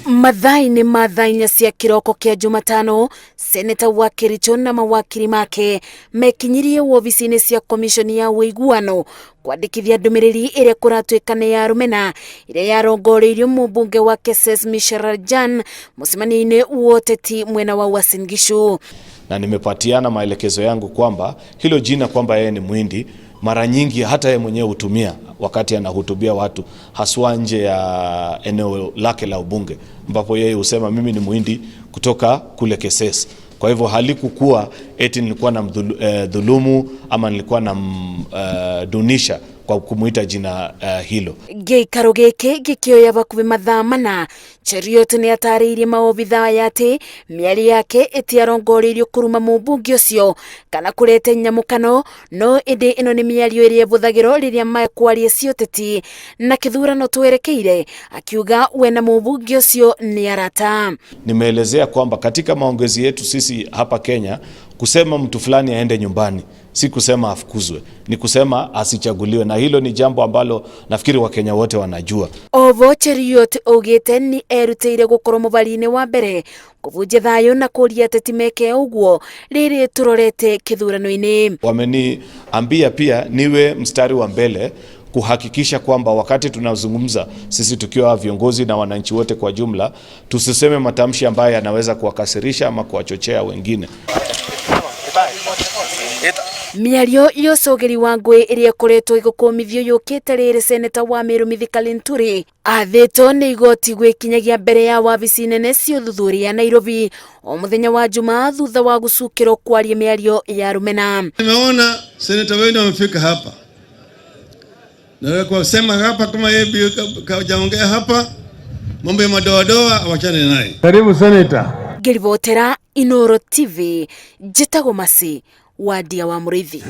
Mathaa-inĩ ma thaa 4 cia kiroko kia Jumatano, Seneta wa Kericho na mawakiri make mekinyirie wobici-inĩ cia komishoni ya ũiguano kwandĩkithia ndũmĩrĩri ĩrĩa kũratuĩka nĩ ya rũmena ĩrĩa yarongoreirio mũmbunge wa Keses Misharajan mũcemanio-inĩ wa ũteti mwena wa Uasin Gishu. Na nimepatiana maelekezo yangu kwamba hilo jina kwamba yeye ni Mwindi mara nyingi hata yeye mwenyewe hutumia wakati anahutubia watu haswa nje ya eneo lake la ubunge, ambapo yeye husema mimi ni Mwindi kutoka kule Keses. Kwa hivyo halikukuwa eti nilikuwa na dhulumu ama nilikuwa na dunisha kwa kumuita jina hilo. Gĩikaro gĩkĩ gĩkĩoya bakuhĩ mathaa mana, Cheruiyot nĩ atarĩirie maobithaa yate mĩario yake ĩtiarongoreirio kuruma mũmbunge ũcio kana kũrete nyamũkano, no ĩndĩ ĩno nĩ mĩario ĩrĩa ĩbũthagĩrwo rĩrĩa makwaria cioteti na kĩthurano twerekeire, akiuga we na mũmbunge ũcio nĩ arata. Nimeelezea kwamba katika maongezi yetu sisi hapa Kenya, kusema mtu fulani aende nyumbani si kusema afukuzwe, ni kusema asichaguliwe, na hilo ni jambo ambalo nafikiri Wakenya wote wanajua. Ovo Cheruiyot augĩte nĩ erutĩire gũkorwo mũhari-inĩ wa mbere kũhunjia thayũ na kũria ateti meke ũguo rĩrĩ tũrorete kĩthurano-inĩ. Wameniambia pia niwe mstari wa mbele kuhakikisha kwamba wakati tunazungumza sisi tukiwa viongozi na wananchi wote kwa jumla, tusiseme matamshi ambayo yanaweza kuwakasirisha ama kuwachochea wengine. Mĩario yocogeri wa ngũĩ ĩrĩa ĩkoretwo ĩgũkũmithio yũkĩte rĩrĩ seneta wa Meru Kurĩ athĩtwo nĩ igoti gwĩkinyagia mbere ya wabici nene cia ũthuthuria Nairobi o mũthenya wa Jumaa thutha wa gũcukĩrwo kwaria mĩario ya rũmena. Nimeona seneta wenu amefika hapa na kwa kusema hapa kama yeye kajaongea hapa mambo ya madoadoa awachane naye. Karibu seneta. Ngĩribotera Inooro TV, njĩtagwo Masi wa Ndia wa Mũrĩithi.